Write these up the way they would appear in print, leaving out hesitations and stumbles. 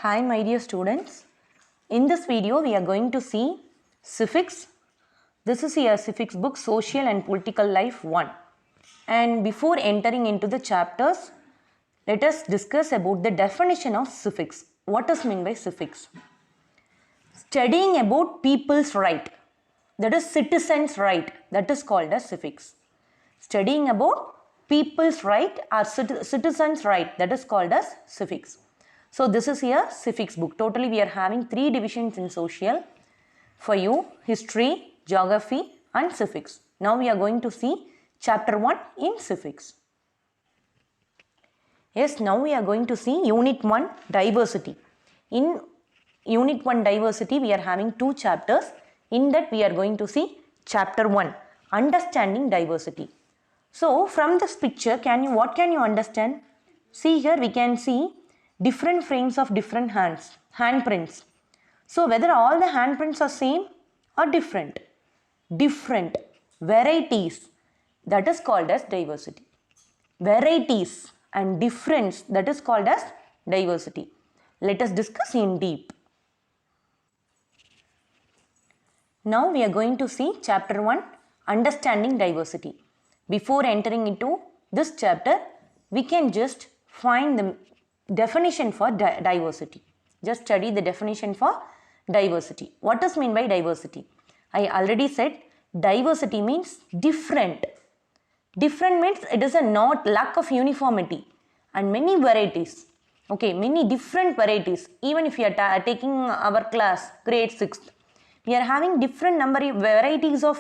Hi my dear students, in this video we are going to see civics. This is your civics book Social and Political Life 1, and before entering into the chapters, let us discuss about the definition of civics. What is meant by civics? Studying about people's right, that is citizens' right, that is called as civics. Studying about people's right or citizens' right, that is called as civics. So this is here civics book. Totally we are having 3 divisions in social for you: history, geography and civics. Now we are going to see chapter 1 in civics. Yes, now we are going to see unit 1 diversity. In unit 1 diversity we are having 2 chapters. In that we are going to see chapter 1 understanding diversity. So from this picture what can you understand? See here we can see different frames of different handprints. So whether all the handprints are same or different? Different varieties, that is called as diversity. Varieties and difference, that is called as diversity. Let us discuss in deep. Now we are going to see chapter 1 understanding diversity. Before entering into this chapter, we can just find the definition for diversity. Just study the definition for diversity. What does mean by diversity? I already said diversity means different. Different means it is a not lack of uniformity and many varieties. Okay, many different varieties. Even if you are taking our class grade 6th, we are having different varieties of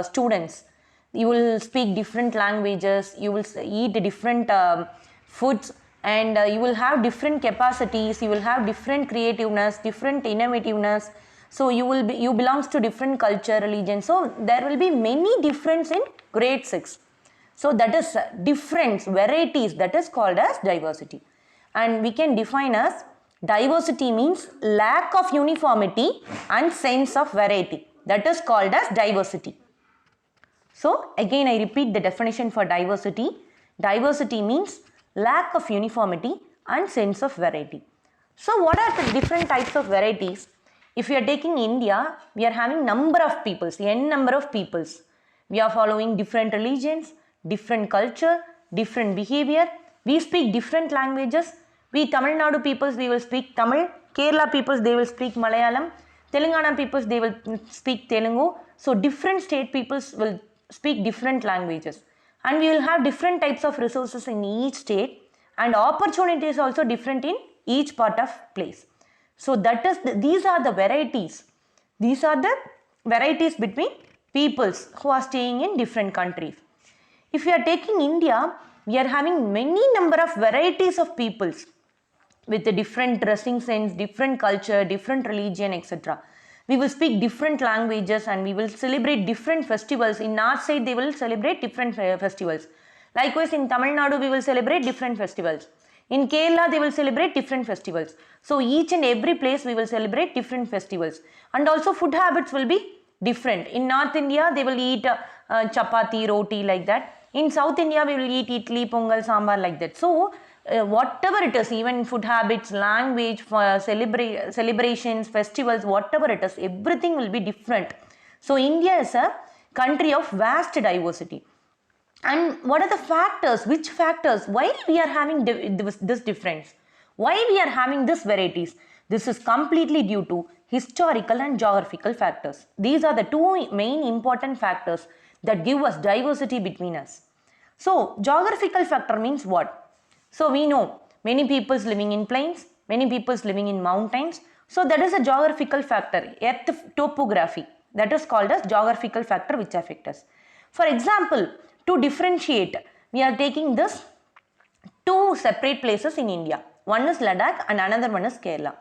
students. You will speak different languages, you will eat different foods, and you will have different capacities, you will have different creativeness, different innovativeness. So you belongs to different culture, religion. So there will be many difference in grade 6. So that is difference, varieties, that is called as diversity. And we can define as diversity means lack of uniformity and sense of variety. That is called as diversity. So again I repeat the definition for diversity. Diversity means lack of uniformity and sense of variety. So what are the different types of varieties? If we are taking India, we are having number of peoples, n number of peoples. We are following different religions, different culture, different behavior. We speak different languages. We Tamil Nadu peoples, we will speak Tamil. Kerala peoples, they will speak Malayalam. Telangana peoples, they will speak Telugu. So different state peoples will speak different languages. And we will have different types of resources in each state, and opportunities also different in each part of place. So that is these are the varieties. These are the varieties between peoples who are staying in different countries. If we are taking India, we are having many number of varieties of peoples with a different dressing sense, different culture, different religion, etc. We will speak different languages and we will celebrate different festivals. In north side, they will celebrate different festivals. Likewise, in Tamil Nadu, we will celebrate different festivals. In Kerala, they will celebrate different festivals. So each and every place, we will celebrate different festivals. And also food habits will be different. In North India, they will eat chapati, roti, like that. In South India, we will eat idli, pongal, sambar, like that. So whatever it is, even food habits, language, celebrations, festivals, whatever it is, everything will be different. So India is a country of vast diversity. And what are the factors? Which factors? Why we are having this difference? Why we are having this varieties? This is completely due to historical and geographical factors. These are the 2 main important factors that give us diversity between us. So geographical factor means what? So we know many peoples living in plains, many peoples living in mountains. So that is a geographical factor, earth topography. That is called as geographical factor which affect us. For example, to differentiate, we are taking this 2 separate places in India. One is Ladakh and another one is Kerala.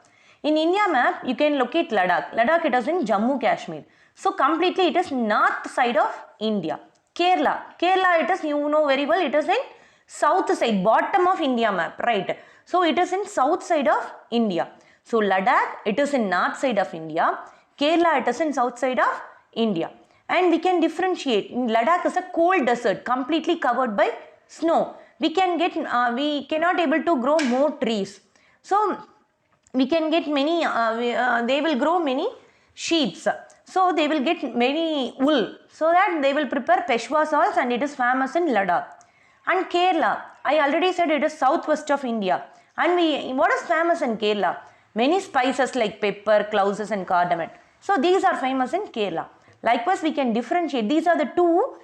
In India map, you can locate Ladakh. Ladakh, it is in Jammu Kashmir. So completely it is north side of India. Kerala, it is, you know very well, it is in south side, bottom of India map, right? So it is in south side of India. So Ladakh, it is in north side of India. Kerala, it is in south side of India. And we can differentiate. Ladakh is a cold desert, completely covered by snow. We cannot able to grow more trees. So we can get many, they will grow many sheeps. So they will get many wool. So that they will prepare Peshwa salts, and it is famous in Ladakh. And Kerala, I already said it is southwest of India. And what is famous in Kerala? Many spices like pepper, cloves and cardamom. So these are famous in Kerala. Likewise, we can differentiate. These are the two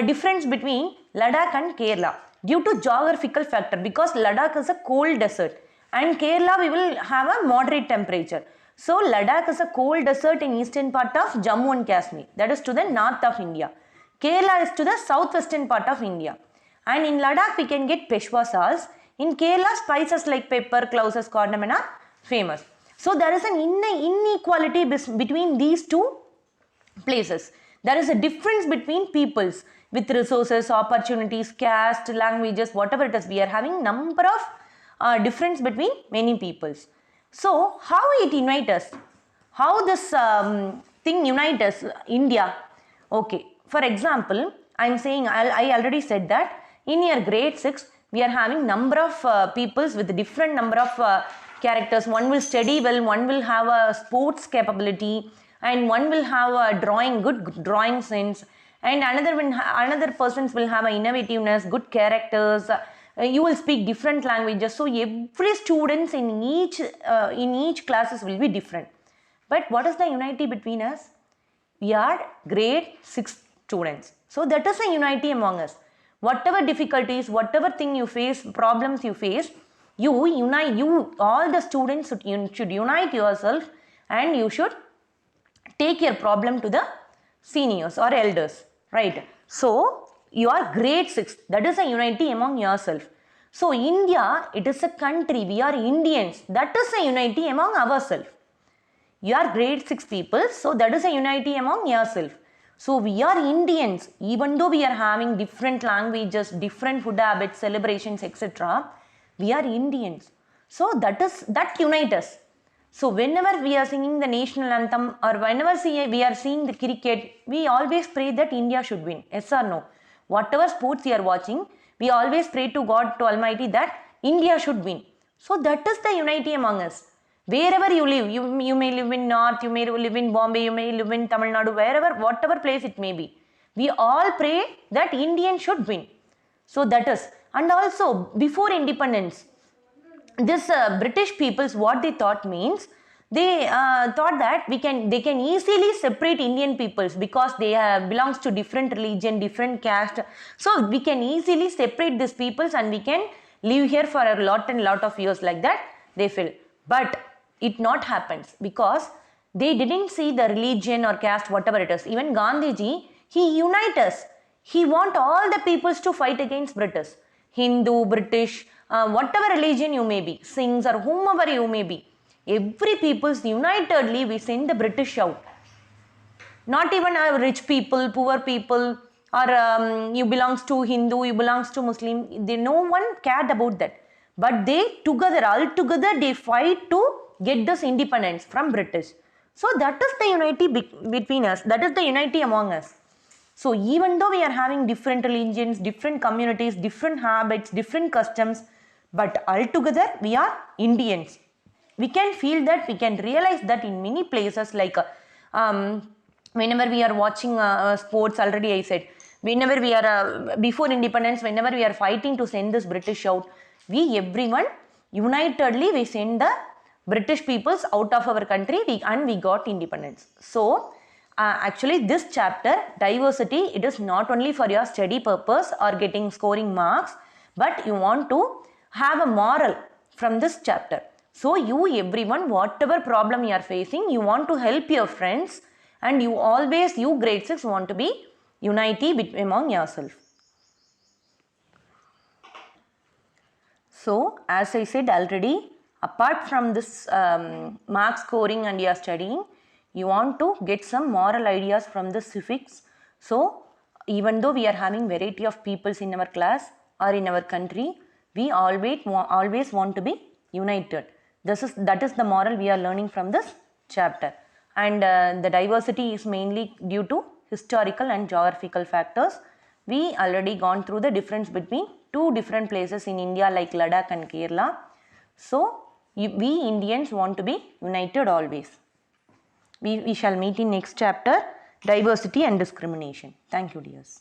difference between Ladakh and Kerala due to geographical factor, because Ladakh is a cold desert and Kerala we will have a moderate temperature. So Ladakh is a cold desert in eastern part of Jammu and Kashmir, that is to the north of India. Kerala is to the southwestern part of India. And in Ladakh we can get Peshwa salts. In Kerala, spices like pepper, cloves, cardamom are famous. So there is an inequality between these two places. There is a difference between peoples with resources, opportunities, caste, languages, whatever it is. We are having number of difference between many peoples. So how it unites us? How this thing unites us, India? Okay, for example, I already said that in your grade 6, we are having number of peoples with different number of characters. One will study well, one will have a sports capability, and one will have a good drawing sense, and another persons will have a innovativeness, good characters. You will speak different languages. So every students in each classes will be different. But what is the unity between us? We are grade 6 students. So that is a unity among us. Whatever difficulties, whatever thing you face, problems you face, all the students should unite yourself, and you should take your problem to the seniors or elders, right? So you are grade 6, that is a unity among yourself. So India, it is a country, we are Indians, that is a unity among ourselves. You are grade 6 people, so that is a unity among yourself. So we are Indians, even though we are having different languages, different food habits, celebrations, etc. We are Indians. So that unites us. So whenever we are singing the national anthem, or whenever we are seeing the cricket, we always pray that India should win. Yes or no? Whatever sports we are watching, we always pray to God, to Almighty, that India should win. So that is the unity among us. Wherever you live, you may live in North, you may live in Bombay, you may live in Tamil Nadu, whatever place it may be. We all pray that Indian should win. So that is. And also, before independence, this British peoples, what they thought means, they thought that they can easily separate Indian peoples, because they belongs to different religion, different caste. So we can easily separate these peoples, and we can live here for a lot of years, like that they feel. But it not happens, because they didn't see the religion or caste, whatever it is. Even Gandhiji, he unite us. He want all the peoples to fight against British. Hindu, British, whatever religion you may be, Singhs or whomever you may be, every peoples unitedly we send the British out. Not even rich people, poor people, or you belongs to Hindu, you belongs to Muslim. No one cared about that. But all together, they fight to get this independence from British. So that is the unity between us. That is the unity among us. So even though we are having different religions, different communities, different habits, different customs, but altogether we are Indians. We can feel that, we can realize that in many places, like whenever we are watching sports, already I said, whenever we are, before independence, whenever we are fighting to send this British out, everyone unitedly we send the British peoples out of our country, and we got independence. So actually this chapter, diversity, it is not only for your study purpose or scoring marks, but you want to have a moral from this chapter. So everyone, whatever problem you are facing, you want to help your friends, and you grade 6 want to be unity among yourself. So as I said already, apart from this mark scoring and your studying, you want to get some moral ideas from the civics. So even though we are having variety of peoples in our class or in our country, we always want to be united. That is the moral we are learning from this chapter. And the diversity is mainly due to historical and geographical factors. We already gone through the difference between two different places in India, like Ladakh and Kerala. So We Indians want to be united always. We shall meet in next chapter, diversity and discrimination. Thank you, dears.